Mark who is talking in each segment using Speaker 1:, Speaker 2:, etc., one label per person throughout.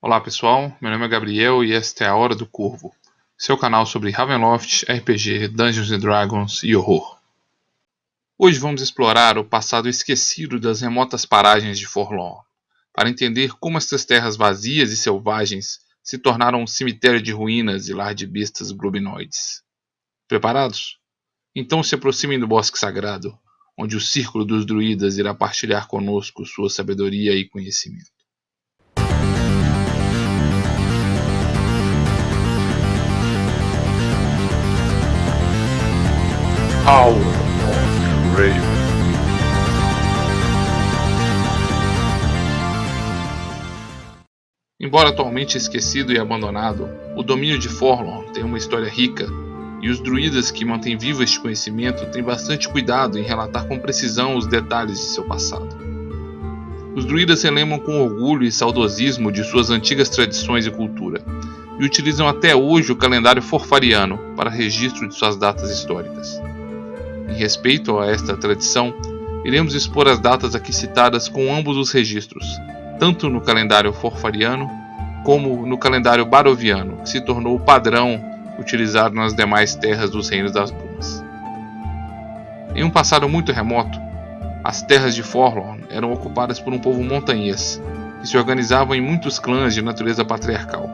Speaker 1: Olá pessoal, meu nome é Gabriel e esta é a Hora do Corvo, seu canal sobre Ravenloft, RPG, Dungeons & Dragons e horror. Hoje vamos explorar o passado esquecido das remotas paragens de Forlorn, para entender como estas terras vazias e selvagens se tornaram um cemitério de ruínas e lar de bestas globinoides. Preparados? Então se aproximem do Bosque Sagrado, onde o Círculo dos Druidas irá partilhar conosco sua sabedoria e conhecimento.
Speaker 2: Hour of Grave.
Speaker 1: Embora atualmente esquecido e abandonado, o domínio de Forlorn tem uma história rica, e os druidas que mantêm vivo este conhecimento têm bastante cuidado em relatar com precisão os detalhes de seu passado. Os druidas relembram com orgulho e saudosismo de suas antigas tradições e cultura, e utilizam até hoje o calendário forfariano para registro de suas datas históricas. Em respeito a esta tradição, iremos expor as datas aqui citadas com ambos os registros, tanto no calendário forfariano como no calendário baroviano, que se tornou o padrão utilizado nas demais terras dos Reinos das Brumas. Em um passado muito remoto, as terras de Forlorn eram ocupadas por um povo montanhês, que se organizavam em muitos clãs de natureza patriarcal.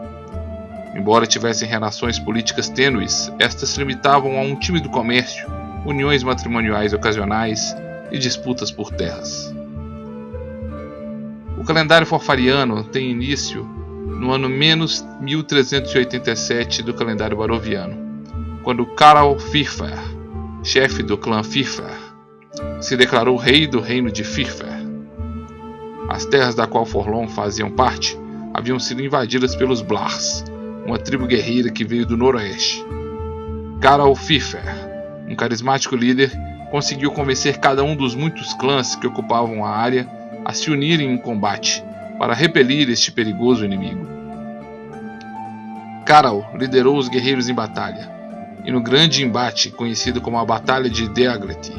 Speaker 1: Embora tivessem relações políticas tênues, estas se limitavam a um tímido comércio, uniões matrimoniais ocasionais e disputas por terras. O calendário forfariano tem início no ano menos 1387 do calendário baroviano, quando Carl Firfer, chefe do clã Firfer, se declarou rei do reino de Firfer. As terras da qual Forlorn faziam parte haviam sido invadidas pelos Blars, uma tribo guerreira que veio do noroeste. Carl Firfer, um carismático líder, conseguiu convencer cada um dos muitos clãs que ocupavam a área a se unirem em combate para repelir este perigoso inimigo. Carl liderou os guerreiros em batalha, e no grande embate conhecido como a Batalha de Deagletir,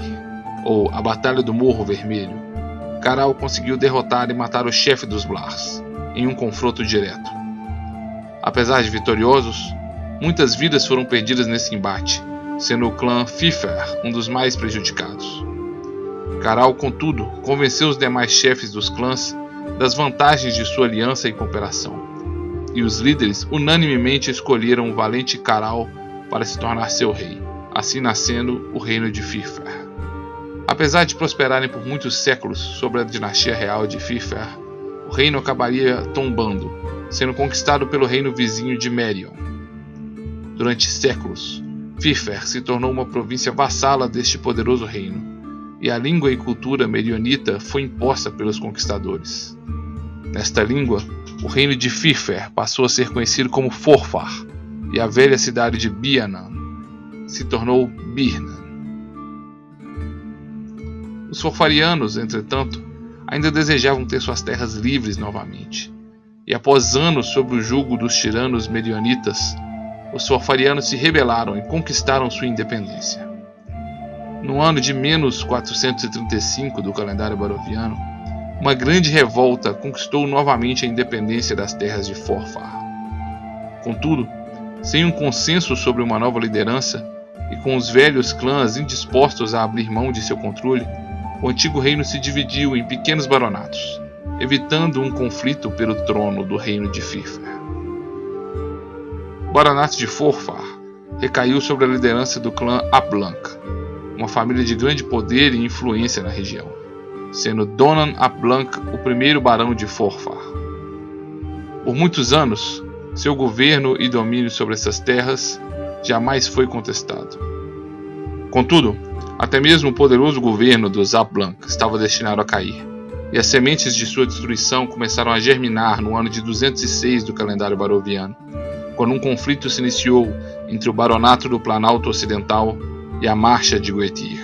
Speaker 1: ou a Batalha do Morro Vermelho, Carl conseguiu derrotar e matar o chefe dos Blars, em um confronto direto. Apesar de vitoriosos, muitas vidas foram perdidas nesse embate, sendo o clã Firfer um dos mais prejudicados. Carl, contudo, convenceu os demais chefes dos clãs das vantagens de sua aliança e cooperação, e os líderes unanimemente escolheram o valente Carl para se tornar seu rei, assim nascendo o reino de Firfer. Apesar de prosperarem por muitos séculos sob a dinastia real de Firfer, o reino acabaria tombando, sendo conquistado pelo reino vizinho de Merion. Durante séculos, Firfer se tornou uma província vassala deste poderoso reino, e a língua e cultura merionita foi imposta pelos conquistadores. Nesta língua, o reino de Firfer passou a ser conhecido como Forfar, e a velha cidade de Bianan se tornou Birnan. Os forfarianos, entretanto, ainda desejavam ter suas terras livres novamente, e após anos sob o jugo dos tiranos merionitas, os forfarianos se rebelaram e conquistaram sua independência. No ano de menos 435 do calendário baroviano, uma grande revolta conquistou novamente a independência das terras de Forfar. Contudo, sem um consenso sobre uma nova liderança e com os velhos clãs indispostos a abrir mão de seu controle, o antigo reino se dividiu em pequenos baronatos, evitando um conflito pelo trono do reino de Firfer. O baronato de Forfar recaiu sobre a liderança do clã Apblanc, uma família de grande poder e influência na região, sendo Donan Apblanc o primeiro barão de Forfar. Por muitos anos, seu governo e domínio sobre essas terras jamais foi contestado. Contudo, até mesmo o poderoso governo dos Apblanc estava destinado a cair, e as sementes de sua destruição começaram a germinar no ano de 206 do calendário baroviano, quando um conflito se iniciou entre o Baronato do Planalto Ocidental e a Marcha de Goetir.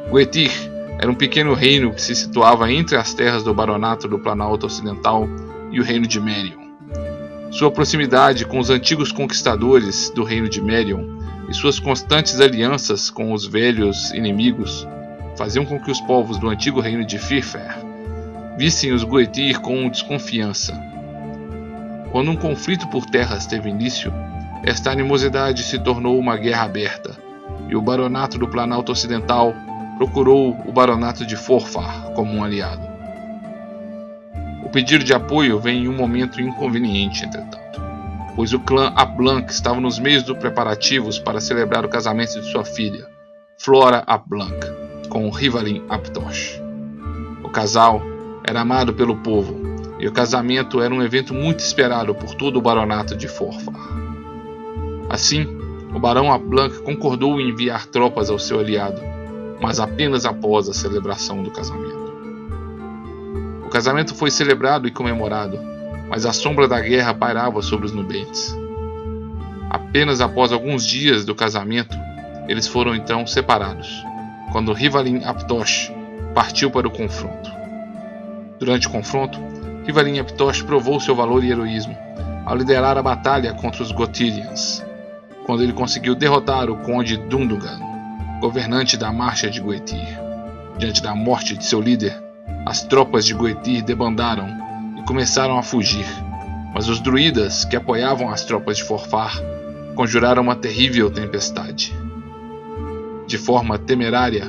Speaker 1: Goetir era um pequeno reino que se situava entre as terras do Baronato do Planalto Ocidental e o reino de Merion. Sua proximidade com os antigos conquistadores do reino de Merion e suas constantes alianças com os velhos inimigos faziam com que os povos do antigo reino de Firfer vissem os Goetir com desconfiança. Quando um conflito por terras teve início, esta animosidade se tornou uma guerra aberta, e o Baronato do Planalto Ocidental procurou o Baronato de Forfar como um aliado. O pedido de apoio vem em um momento inconveniente, entretanto, pois o clã ap Blanc estava nos meios dos preparativos para celebrar o casamento de sua filha, Flora ap Blanc, com Rivalim ap Tosh. O casal era amado pelo povo, e o casamento era um evento muito esperado por todo o Baronato de Forfar. Assim, o Barão ap Blanc concordou em enviar tropas ao seu aliado, mas apenas após a celebração do casamento. O casamento foi celebrado e comemorado, mas a sombra da guerra pairava sobre os nubentes. Apenas após alguns dias do casamento, eles foram então separados, quando Rivalim ap Tosh partiu para o confronto. Durante o confronto, Rivalim ap Tosh provou seu valor e heroísmo ao liderar a batalha contra os Gothirians, quando ele conseguiu derrotar o Conde Dundugan, governante da Marcha de Gwythyr. Diante da morte de seu líder, as tropas de Gwythyr debandaram e começaram a fugir, mas os druidas que apoiavam as tropas de Forfar conjuraram uma terrível tempestade. De forma temerária,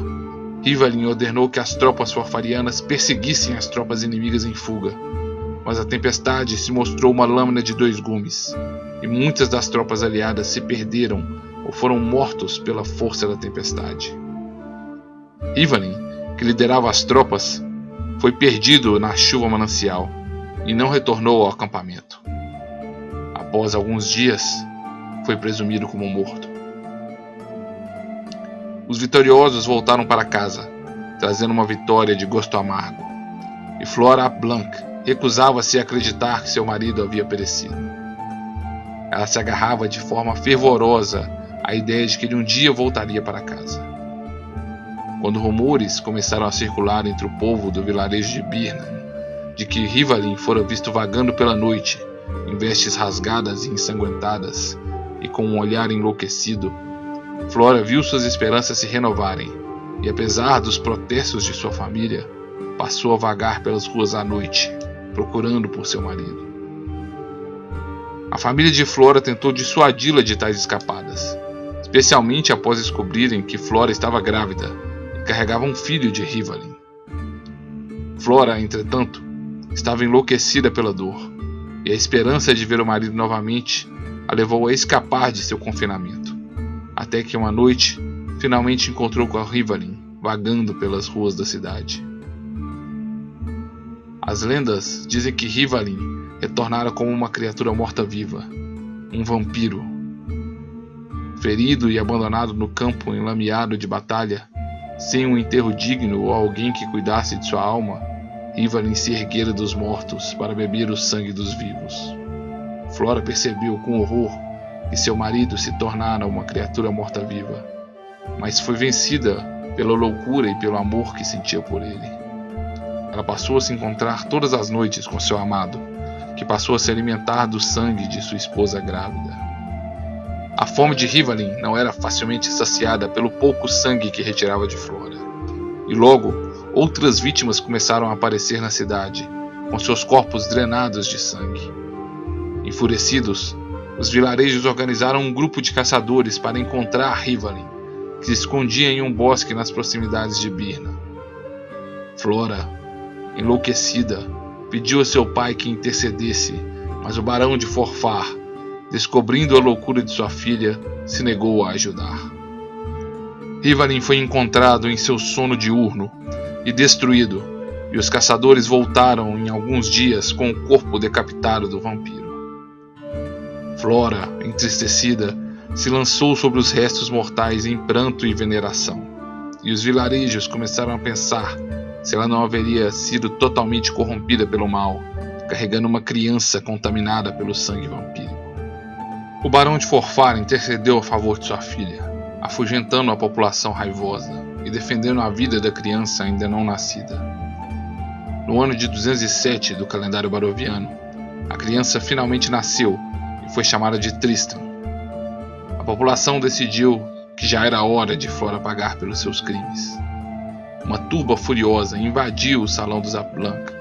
Speaker 1: Rivalim ordenou que as tropas forfarianas perseguissem as tropas inimigas em fuga, mas a tempestade se mostrou uma lâmina de 2 gumes, e muitas das tropas aliadas se perderam ou foram mortos pela força da tempestade. Rivalim, que liderava as tropas, foi perdido na chuva manancial e não retornou ao acampamento. Após alguns dias, foi presumido como morto. Os vitoriosos voltaram para casa, trazendo uma vitória de gosto amargo, e Flora ap Blanc recusava-se a acreditar que seu marido havia perecido. Ela se agarrava de forma fervorosa à ideia de que ele um dia voltaria para casa. Quando rumores começaram a circular entre o povo do vilarejo de Birnan de que Rivalim fora visto vagando pela noite, em vestes rasgadas e ensanguentadas, e com um olhar enlouquecido, Flora viu suas esperanças se renovarem, e apesar dos protestos de sua família, passou a vagar pelas ruas à noite, procurando por seu marido. A família de Flora tentou dissuadi-la de tais escapadas, especialmente após descobrirem que Flora estava grávida e carregava um filho de Rivalim. Flora, entretanto, estava enlouquecida pela dor, e a esperança de ver o marido novamente a levou a escapar de seu confinamento, até que uma noite finalmente encontrou com Rivalim vagando pelas ruas da cidade. As lendas dizem que Rivalim retornara como uma criatura morta-viva, um vampiro. Ferido e abandonado no campo enlameado de batalha, sem um enterro digno ou alguém que cuidasse de sua alma, Rivalim se erguera dos mortos para beber o sangue dos vivos. Flora percebeu com horror que seu marido se tornara uma criatura morta-viva, mas foi vencida pela loucura e pelo amor que sentia por ele. Ela passou a se encontrar todas as noites com seu amado, que passou a se alimentar do sangue de sua esposa grávida. A fome de Rivalim não era facilmente saciada pelo pouco sangue que retirava de Flora, e logo outras vítimas começaram a aparecer na cidade, com seus corpos drenados de sangue. Enfurecidos, os vilarejos organizaram um grupo de caçadores para encontrar Rivalim, que se escondia em um bosque nas proximidades de Birnan. Flora, enlouquecida, pediu a seu pai que intercedesse, mas o barão de Forfar, descobrindo a loucura de sua filha, se negou a ajudar. Rivalim foi encontrado em seu sono diurno e destruído, e os caçadores voltaram em alguns dias com o corpo decapitado do vampiro. Flora, entristecida, se lançou sobre os restos mortais em pranto e veneração, e os vilarejos começaram a pensar se ela não haveria sido totalmente corrompida pelo mal, carregando uma criança contaminada pelo sangue vampírico. O barão de Forfar intercedeu a favor de sua filha, afugentando a população raivosa e defendendo a vida da criança ainda não nascida. No ano de 207 do calendário baroviano, a criança finalmente nasceu e foi chamada de Tristan. A população decidiu que já era hora de Flora pagar pelos seus crimes. Uma turba furiosa invadiu o salão dos ap Blanc,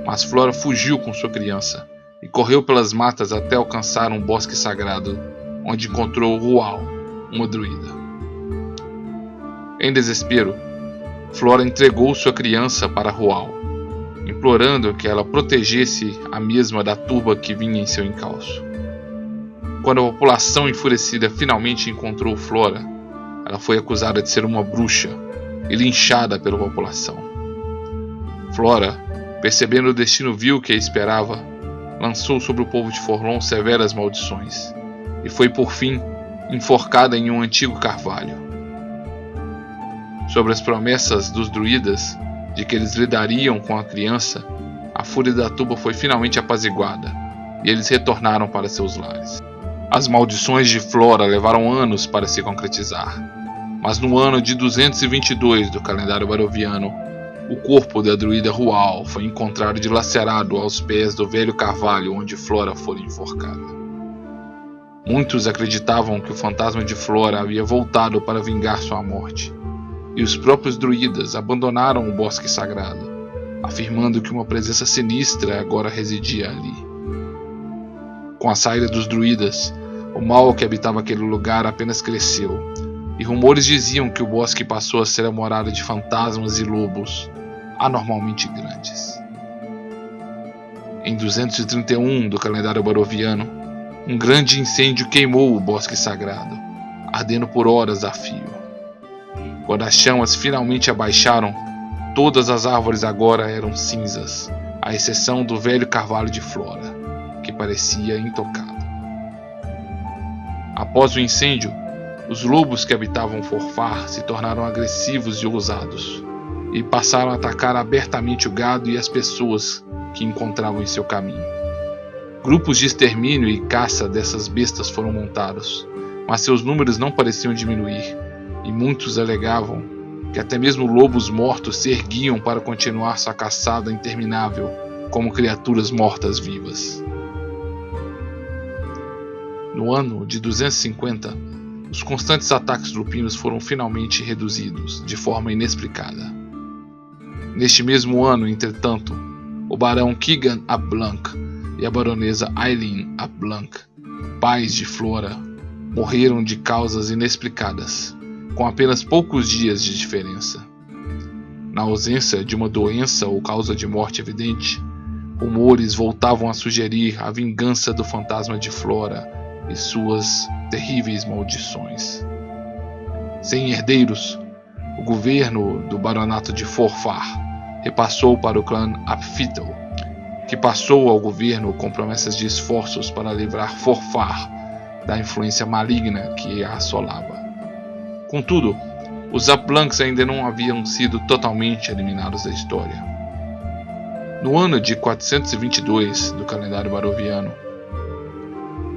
Speaker 1: mas Flora fugiu com sua criança e correu pelas matas até alcançar um bosque sagrado, onde encontrou Rual, uma druida. Em desespero, Flora entregou sua criança para Rual, implorando que ela protegesse a mesma da turba que vinha em seu encalço. Quando a população enfurecida finalmente encontrou Flora, ela foi acusada de ser uma bruxa e linchada pela população. Flora, percebendo o destino vil que a esperava, lançou sobre o povo de Forlon severas maldições e foi por fim enforcada em um antigo carvalho. Sobre as promessas dos druidas de que eles lidariam com a criança, a fúria da turba foi finalmente apaziguada e eles retornaram para seus lares. As maldições de Flora levaram anos para se concretizar, mas no ano de 222 do calendário baroviano, o corpo da druida Rual foi encontrado dilacerado aos pés do velho carvalho onde Flora fora enforcada. Muitos acreditavam que o fantasma de Flora havia voltado para vingar sua morte, e os próprios druidas abandonaram o bosque sagrado, afirmando que uma presença sinistra agora residia ali. Com a saída dos druidas, o mal que habitava aquele lugar apenas cresceu, e rumores diziam que o bosque passou a ser a morada de fantasmas e lobos anormalmente grandes. Em 231 do calendário baroviano, um grande incêndio queimou o bosque sagrado, ardendo por horas a fio. Quando as chamas finalmente abaixaram, todas as árvores agora eram cinzas, à exceção do velho carvalho de Flora, que parecia intocado. Após o incêndio, os lobos que habitavam Forfar se tornaram agressivos e ousados, e passaram a atacar abertamente o gado e as pessoas que encontravam em seu caminho. Grupos de extermínio e caça dessas bestas foram montados, mas seus números não pareciam diminuir, e muitos alegavam que até mesmo lobos mortos se erguiam para continuar sua caçada interminável como criaturas mortas-vivas. No ano de 250, os constantes ataques lupinos foram finalmente reduzidos, de forma inexplicada. Neste mesmo ano, entretanto, o barão Keegan ap Blanc e a baronesa Eileen ap Blanc, pais de Flora, morreram de causas inexplicadas, com apenas poucos dias de diferença. Na ausência de uma doença ou causa de morte evidente, rumores voltavam a sugerir a vingança do fantasma de Flora e suas terríveis maldições. Sem herdeiros, o governo do baronato de Forfar repassou para o clã Apfithel, que passou ao governo com promessas de esforços para livrar Forfar da influência maligna que a assolava. Contudo, os ap Blancs ainda não haviam sido totalmente eliminados da história. No ano de 422 do calendário baroviano,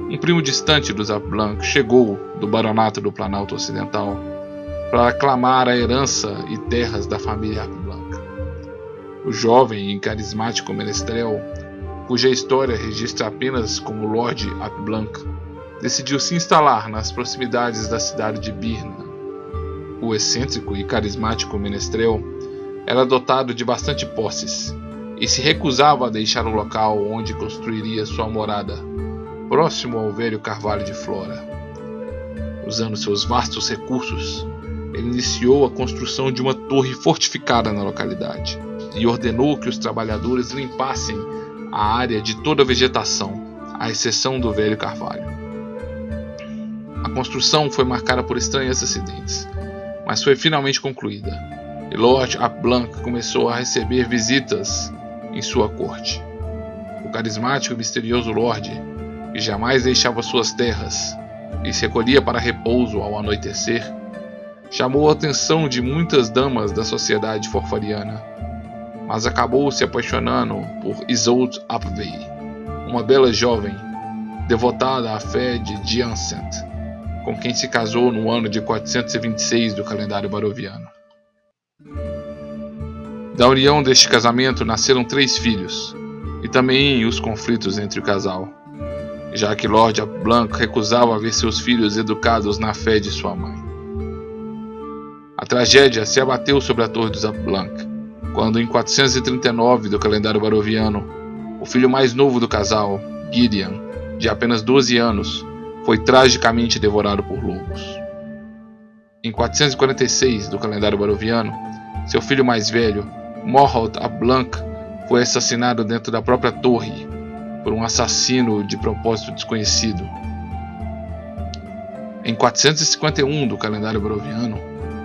Speaker 1: um primo distante dos ap Blanc chegou do baronato do Planalto Ocidental para aclamar a herança e terras da família ap Blanc. O jovem e carismático menestrel, cuja história registra apenas como Lord ap Blanc, decidiu se instalar nas proximidades da cidade de Birna. O excêntrico e carismático menestrel era dotado de bastante posses e se recusava a deixar o local onde construiria sua morada, próximo ao velho carvalho de Flora. Usando seus vastos recursos, ele iniciou a construção de uma torre fortificada na localidade e ordenou que os trabalhadores limpassem a área de toda a vegetação, à exceção do velho carvalho. A construção foi marcada por estranhos acidentes, mas foi finalmente concluída, e Lord ap Blanc começou a receber visitas em sua corte. O carismático e misterioso Lorde, que jamais deixava suas terras e se recolhia para repouso ao anoitecer, chamou a atenção de muitas damas da sociedade forfariana, mas acabou se apaixonando por Isolde ap Vey, uma bela jovem devotada à fé de Diancent, com quem se casou no ano de 426 do calendário baroviano. Da união deste casamento nasceram 3 filhos, e também os conflitos entre o casal, já que Lord ap Blanc recusava ver seus filhos educados na fé de sua mãe. A tragédia se abateu sobre a torre dos ap Blanc, quando em 439 do calendário baroviano, o filho mais novo do casal, Gideon, de apenas 12 anos, foi tragicamente devorado por lobos. Em 446 do calendário baroviano, seu filho mais velho, Morholt ap Blanc, foi assassinado dentro da própria torre por um assassino de propósito desconhecido. Em 451 do calendário baroviano,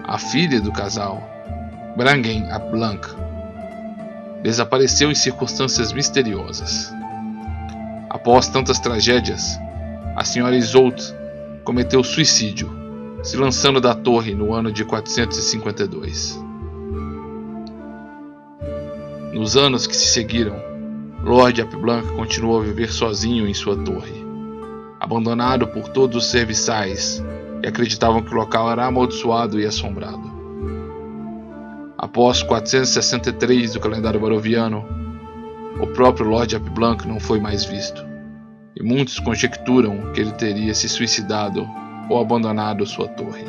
Speaker 1: a filha do casal, Brangen ap Blanc, desapareceu em circunstâncias misteriosas. Após tantas tragédias, a senhora Isolde cometeu suicídio, se lançando da torre no ano de 452. Nos anos que se seguiram, Lord ap Blanc continuou a viver sozinho em sua torre, abandonado por todos os serviçais que acreditavam que o local era amaldiçoado e assombrado. Após 463 do calendário baroviano, o próprio Lord ap Blanc não foi mais visto, e muitos conjecturam que ele teria se suicidado ou abandonado sua torre.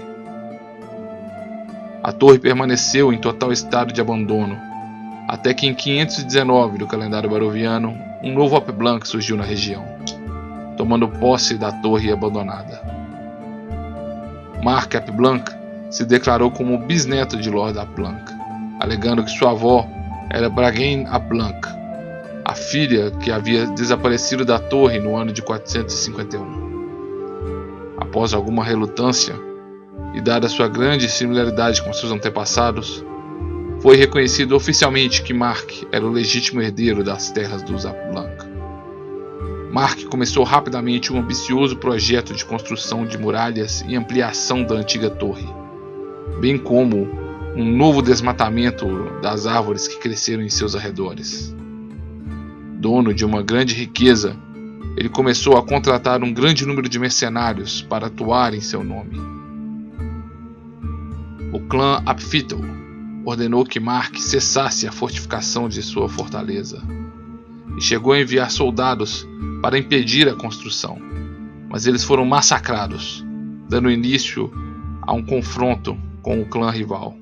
Speaker 1: A torre permaneceu em total estado de abandono, até que em 519 do calendário baroviano, um novo ap Blanc surgiu na região, tomando posse da torre abandonada. Marc ap Blanc se declarou como bisneto de Lord ap Blanc, alegando que sua avó era Brangen ap Blanc, a filha que havia desaparecido da torre no ano de 451. Após alguma relutância, e dada sua grande similaridade com seus antepassados, foi reconhecido oficialmente que Marc era o legítimo herdeiro das terras dos ap Blanc. Marc começou rapidamente um ambicioso projeto de construção de muralhas e ampliação da antiga torre, bem como um novo desmatamento das árvores que cresceram em seus arredores. Dono de uma grande riqueza, ele começou a contratar um grande número de mercenários para atuar em seu nome. O clã Apfittel ordenou que Marc cessasse a fortificação de sua fortaleza e chegou a enviar soldados para impedir a construção, mas eles foram massacrados, dando início a um confronto com o clã rival.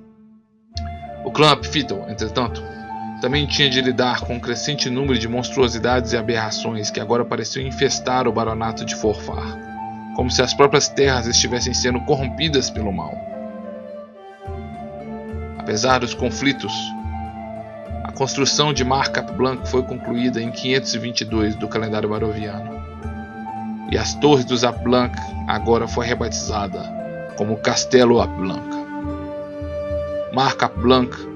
Speaker 1: O clã Apfittel, entretanto, também tinha de lidar com um crescente número de monstruosidades e aberrações que agora pareciam infestar o baronato de Forfar, como se as próprias terras estivessem sendo corrompidas pelo mal. Apesar dos conflitos, a construção de Marc ap Blanc foi concluída em 522 do calendário baroviano, e as torres dos ap Blanc agora foi rebatizada como Castelo ap Blanc. Marc ap Blanc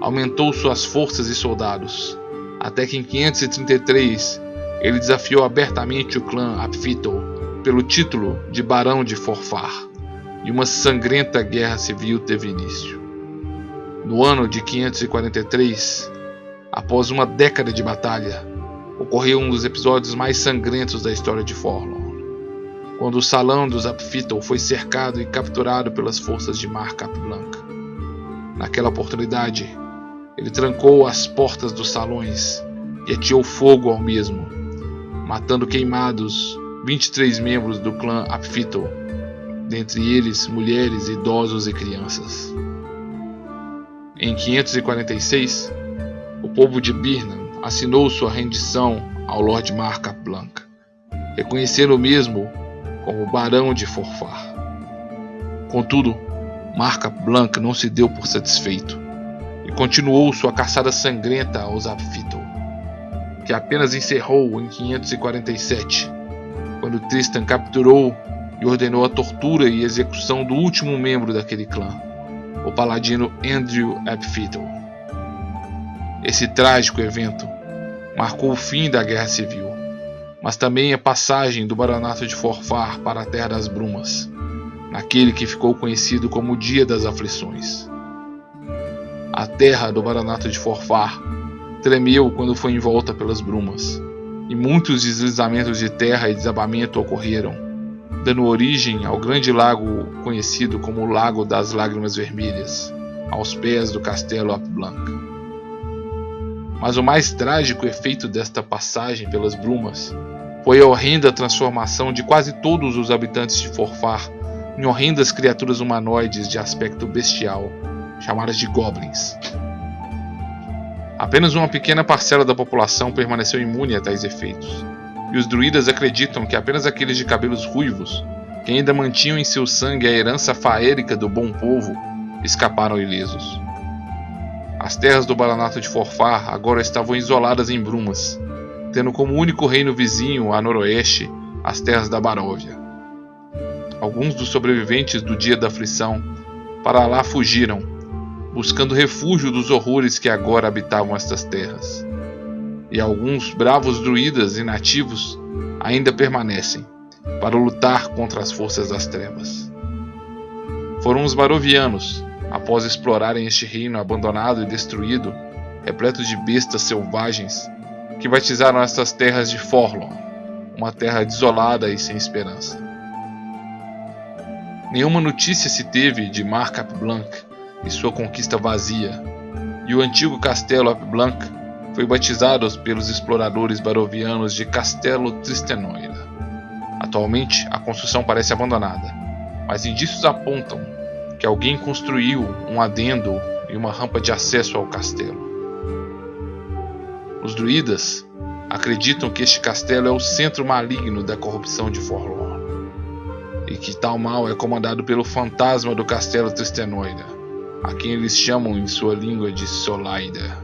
Speaker 1: aumentou suas forças e soldados, até que em 533 ele desafiou abertamente o clã Apfittel pelo título de Barão de Forfar, e uma sangrenta guerra civil teve início. No ano de 543, após uma década de batalha, ocorreu um dos episódios mais sangrentos da história de Forlorn, quando o salão dos Apfittel foi cercado e capturado pelas forças de Marc ap Blanc. Naquela oportunidade, ele trancou as portas dos salões e ateou fogo ao mesmo, matando queimados 23 membros do clã Apfittel, dentre eles mulheres, idosos e crianças. Em 546, o povo de Birnam assinou sua rendição ao Lord Marc ap Blanc, reconhecendo o mesmo como Barão de Forfar. Contudo, Marc ap Blanc não se deu por satisfeito e continuou sua caçada sangrenta aos Apfittel, que apenas encerrou em 547, quando Tristan capturou e ordenou a tortura e execução do último membro daquele clã, o paladino Andrew Apfittel. Esse trágico evento marcou o fim da Guerra Civil, mas também a passagem do baronato de Forfar para a Terra das Brumas, naquele que ficou conhecido como o Dia das Aflições. A terra do baronato de Forfar tremeu quando foi envolta pelas brumas, e muitos deslizamentos de terra e desabamento ocorreram, dando origem ao grande lago conhecido como o Lago das Lágrimas Vermelhas, aos pés do Castelo ap Blanc. Mas o mais trágico efeito desta passagem pelas brumas foi a horrenda transformação de quase todos os habitantes de Forfar em horrendas criaturas humanoides de aspecto bestial, chamadas de goblins. Apenas uma pequena parcela da população permaneceu imune a tais efeitos, e os druidas acreditam que apenas aqueles de cabelos ruivos, que ainda mantinham em seu sangue a herança faérica do bom povo, escaparam ilesos. As terras do Balanato de Forfar agora estavam isoladas em brumas, tendo como único reino vizinho a noroeste as terras da Baróvia. Alguns dos sobreviventes do Dia da Aflição para lá fugiram, buscando refúgio dos horrores que agora habitavam estas terras. E alguns bravos druidas e nativos ainda permanecem para lutar contra as forças das trevas. Foram os barovianos, após explorarem este reino abandonado e destruído, repleto de bestas selvagens, que batizaram estas terras de Forlorn, uma terra desolada e sem esperança. Nenhuma notícia se teve de Mar Capblanc e sua conquista vazia, e o antigo castelo Capblanc foi batizado pelos exploradores barovianos de Castelo Tristenoira. Atualmente, a construção parece abandonada, mas indícios apontam que alguém construiu um adendo e uma rampa de acesso ao castelo. Os druidas acreditam que este castelo é o centro maligno da corrupção de Forlorn, e que tal mal é comandado pelo fantasma do Castelo Tristenoira, a quem eles chamam em sua língua de Solaida.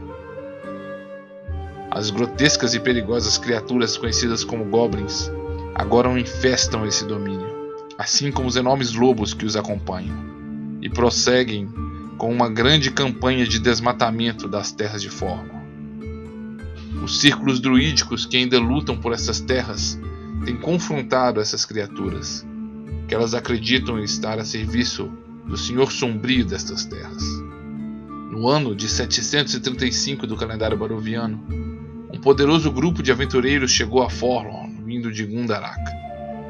Speaker 1: As grotescas e perigosas criaturas conhecidas como goblins agora infestam esse domínio, assim como os enormes lobos que os acompanham, e prosseguem com uma grande campanha de desmatamento das terras de Forlorn. Os círculos druídicos que ainda lutam por essas terras têm confrontado essas criaturas, que elas acreditam estar a serviço do Senhor Sombrio destas terras. No ano de 735 do calendário baroviano, um poderoso grupo de aventureiros chegou a Forlorn, vindo de Gundarak,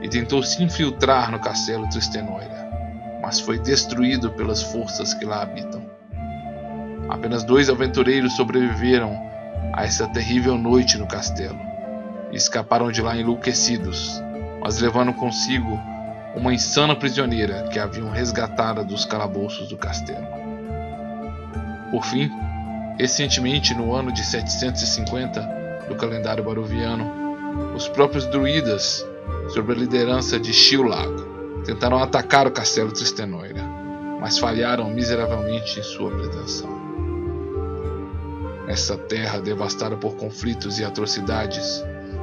Speaker 1: e tentou se infiltrar no castelo Tristenoira, mas foi destruído pelas forças que lá habitam. Apenas 2 aventureiros sobreviveram a essa terrível noite no castelo, e escaparam de lá enlouquecidos, mas levando consigo uma insana prisioneira que haviam resgatado dos calabouços do castelo. Por fim, recentemente no ano de 750 do calendário baroviano, os próprios druidas, sob a liderança de Shillag, tentaram atacar o castelo Tristenoira, mas falharam miseravelmente em sua pretensão. Nessa terra devastada por conflitos e atrocidades,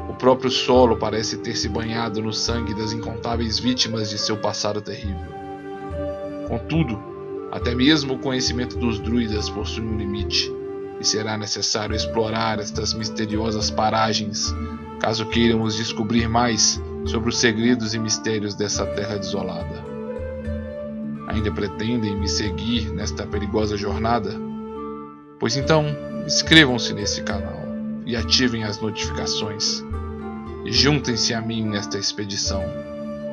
Speaker 1: o próprio solo parece ter se banhado no sangue das incontáveis vítimas de seu passado terrível. Contudo, até mesmo o conhecimento dos druidas possui um limite, e será necessário explorar estas misteriosas paragens, caso queiramos descobrir mais sobre os segredos e mistérios dessa terra desolada. Ainda pretendem me seguir nesta perigosa jornada? Pois então, inscrevam-se nesse canal e ativem as notificações. E juntem-se a mim nesta expedição,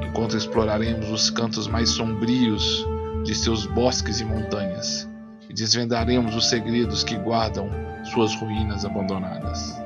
Speaker 1: enquanto exploraremos os cantos mais sombrios de seus bosques e montanhas, e desvendaremos os segredos que guardam suas ruínas abandonadas.